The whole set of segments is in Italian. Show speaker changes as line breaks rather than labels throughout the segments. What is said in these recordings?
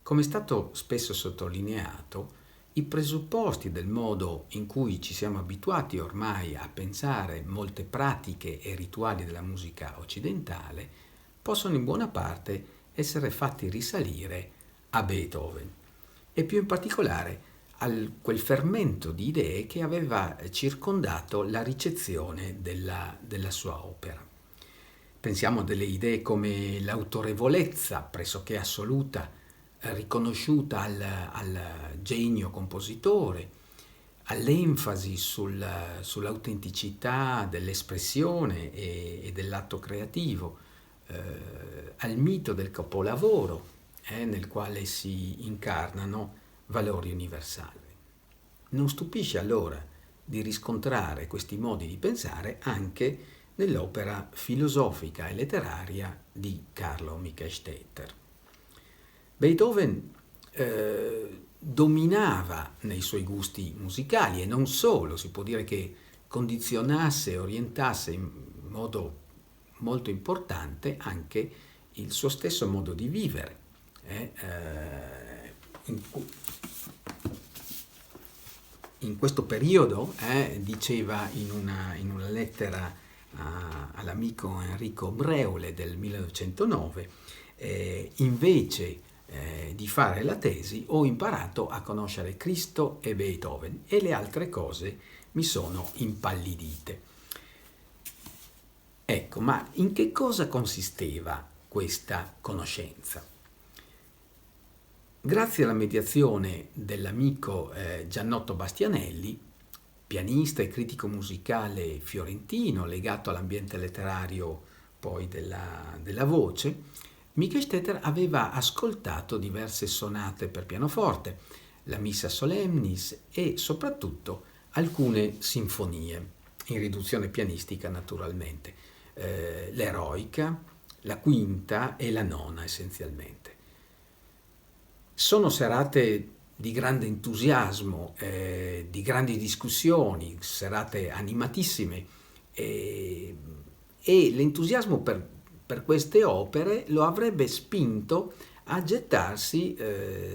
Come è stato spesso sottolineato, i presupposti del modo in cui ci siamo abituati ormai a pensare molte pratiche e rituali della musica occidentale possono in buona parte essere fatti risalire a Beethoven e più in particolare a quel fermento di idee che aveva circondato la ricezione della sua opera. Pensiamo a delle idee come l'autorevolezza pressoché assoluta riconosciuta al genio compositore, all'enfasi sull'autenticità dell'espressione e dell'atto creativo, al mito del capolavoro nel quale si incarnano valori universali. Non stupisce allora di riscontrare questi modi di pensare anche nell'opera filosofica e letteraria di Carlo Michael Stetter. Beethoven dominava nei suoi gusti musicali e non solo, si può dire che condizionasse e orientasse in modo molto importante anche il suo stesso modo di vivere. In questo periodo, diceva in una lettera all'amico Enrico Breule del 1909, invece di fare la tesi ho imparato a conoscere Cristo e Beethoven e le altre cose mi sono impallidite. Ecco, ma in che cosa consisteva questa conoscenza? Grazie alla mediazione dell'amico Giannotto Bastianelli, pianista e critico musicale fiorentino legato all'ambiente letterario poi della voce, Michael Stetter aveva ascoltato diverse sonate per pianoforte, la Missa Solemnis e soprattutto alcune sinfonie, in riduzione pianistica naturalmente, l'Eroica, la Quinta e la Nona essenzialmente. Sono serate di grande entusiasmo, di grandi discussioni, serate animatissime e l'entusiasmo per queste opere lo avrebbe spinto a gettarsi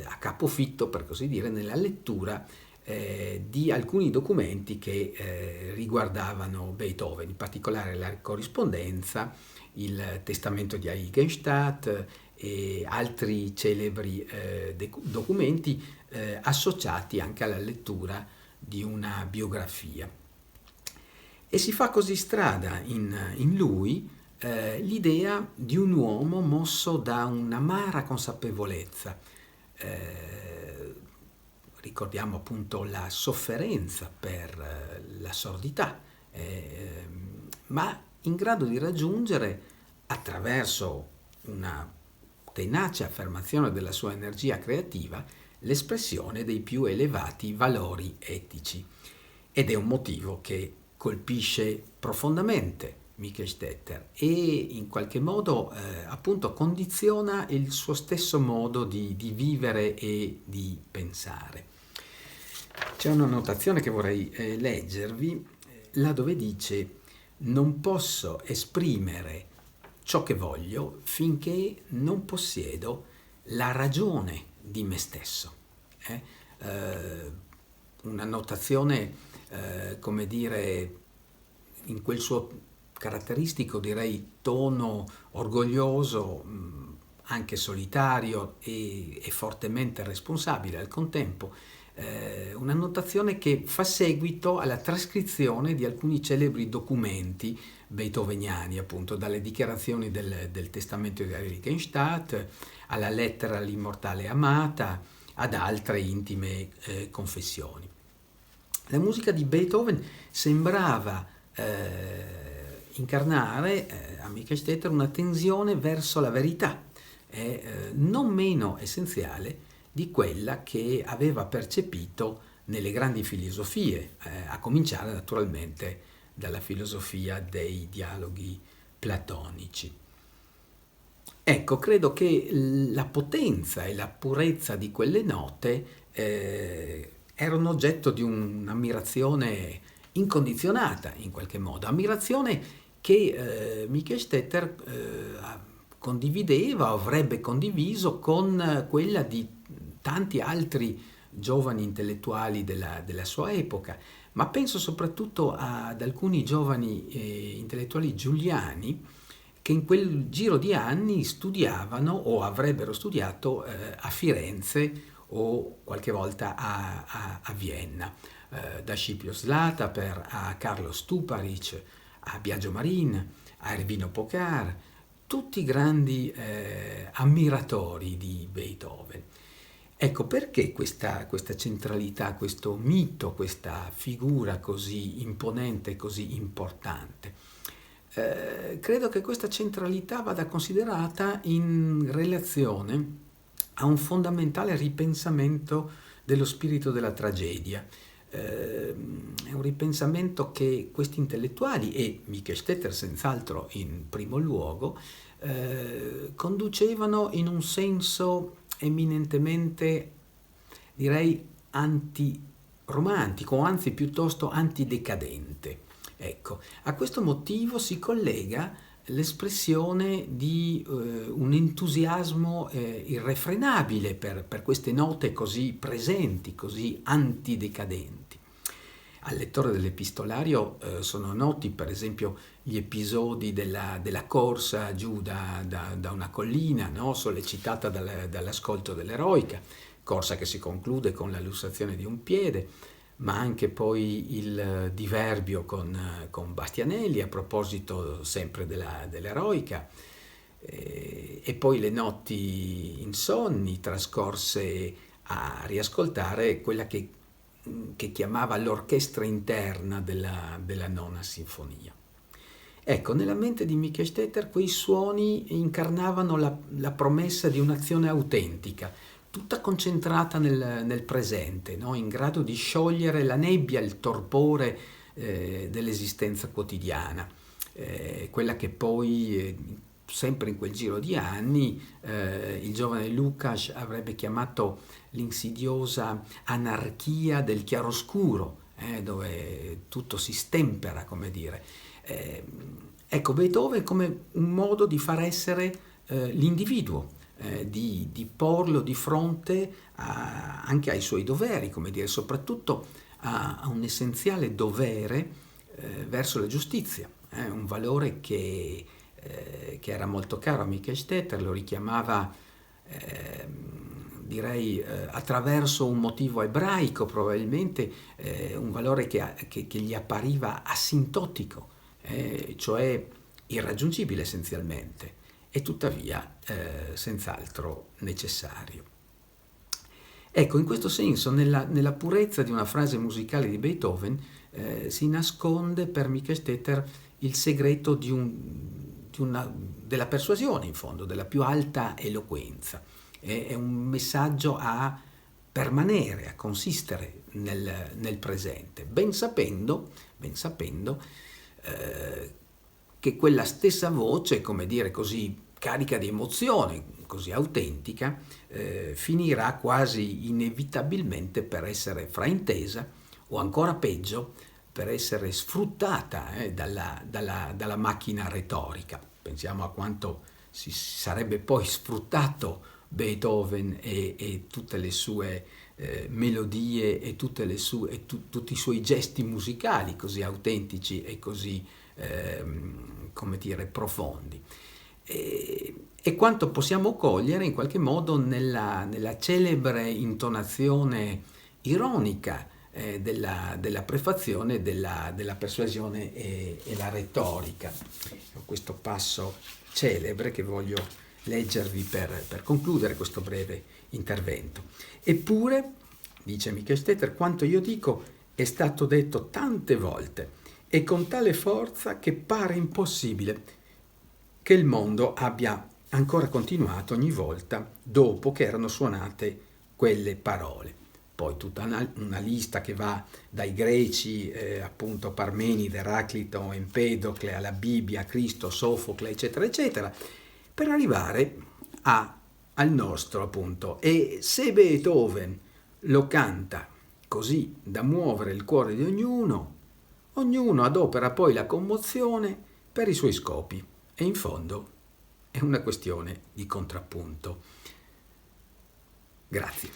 a capofitto, per così dire, nella lettura di alcuni documenti che riguardavano Beethoven, in particolare la corrispondenza, il testamento di Heiligenstadt e altri celebri documenti associati anche alla lettura di una biografia. E si fa così strada in lui l'idea di un uomo mosso da un'amara consapevolezza. Ricordiamo appunto la sofferenza per la sordità, ma in grado di raggiungere attraverso una tenace affermazione della sua energia creativa l'espressione dei più elevati valori etici. Ed è un motivo che colpisce profondamente Michael Stetter e in qualche modo appunto condiziona il suo stesso modo di vivere e di pensare. C'è una notazione che vorrei leggervi, là dove dice: non posso esprimere ciò che voglio finché non possiedo la ragione di me stesso. Una notazione, come dire, in quel suo caratteristico, direi, tono orgoglioso, anche solitario e fortemente responsabile al contempo. Una notazione che fa seguito alla trascrizione di alcuni celebri documenti beethoveniani, appunto, dalle dichiarazioni del testamento di Heiligenstadt alla lettera all'immortale amata, ad altre intime confessioni. La musica di Beethoven sembrava incarnare a Michael Stetter una tensione verso la verità, non meno essenziale di quella che aveva percepito nelle grandi filosofie, a cominciare naturalmente dalla filosofia dei dialoghi platonici. Ecco, credo che la potenza e la purezza di quelle note erano oggetto di un'ammirazione incondizionata in qualche modo, ammirazione che Michael Stetter condivideva o avrebbe condiviso con quella di tanti altri giovani intellettuali della sua epoca, ma penso soprattutto ad alcuni giovani intellettuali giuliani che in quel giro di anni studiavano o avrebbero studiato a Firenze o qualche volta a Vienna, da Scipio Slata a Carlo Stuparic, a Biagio Marin, a Ervino Pocar, tutti grandi ammiratori di Beethoven. Ecco perché questa centralità, questo mito, questa figura così imponente, così importante. Credo che questa centralità vada considerata in relazione a un fondamentale ripensamento dello spirito della tragedia. È un ripensamento che questi intellettuali, e Mikkelstetter senz'altro in primo luogo, conducevano in un senso eminentemente, direi, antiromantico, o anzi piuttosto antidecadente. Ecco, a questo motivo si collega l'espressione di un entusiasmo irrefrenabile per queste note così presenti, così antidecadenti. Al lettore dell'epistolario sono noti per esempio gli episodi della corsa giù da una collina, no? Sollecitata dall'ascolto dell'eroica, corsa che si conclude con la lussazione di un piede, ma anche poi il diverbio con Bastianelli a proposito sempre dell'eroica, e poi le notti insonni trascorse a riascoltare quella che chiamava l'orchestra interna della nona sinfonia. Ecco, nella mente di Mikkelstetter quei suoni incarnavano la promessa di un'azione autentica, tutta concentrata nel presente, no? In grado di sciogliere la nebbia, il torpore dell'esistenza quotidiana, quella che poi, sempre in quel giro di anni, il giovane Lukács avrebbe chiamato l'insidiosa anarchia del chiaroscuro, dove tutto si stempera, come dire. Ecco, Beethoven come un modo di far essere l'individuo, di porlo di fronte anche ai suoi doveri, come dire, soprattutto a un essenziale dovere verso la giustizia, un valore che era molto caro a Mikkelstetter, lo richiamava direi attraverso un motivo ebraico probabilmente, un valore che gli appariva asintotico, cioè irraggiungibile essenzialmente, e tuttavia senz'altro necessario. Ecco, in questo senso, nella purezza di una frase musicale di Beethoven si nasconde per Mikkelstetter il segreto della persuasione, in fondo, della più alta eloquenza. È un messaggio a permanere, a consistere nel presente, ben sapendo che quella stessa voce, come dire così, carica di emozione, così autentica, finirà quasi inevitabilmente per essere fraintesa o ancora peggio per essere sfruttata dalla macchina retorica. Pensiamo a quanto si sarebbe poi sfruttato Beethoven e tutte le sue melodie e tutti i suoi gesti musicali così autentici e così come dire, profondi. E quanto possiamo cogliere in qualche modo nella celebre intonazione ironica della prefazione della persuasione e la retorica. Questo passo celebre che voglio leggervi per concludere questo breve intervento. Eppure, dice Mikkelstetter, quanto io dico è stato detto tante volte e con tale forza che pare impossibile che il mondo abbia ancora continuato ogni volta dopo che erano suonate quelle parole. Poi tutta una lista che va dai greci, appunto Parmenide, Eraclito, Empedocle, alla Bibbia, Cristo, Sofocle, eccetera, eccetera, per arrivare al nostro, appunto. E se Beethoven lo canta così da muovere il cuore di ognuno adopera poi la commozione per i suoi scopi e in fondo è una questione di contrappunto. Grazie.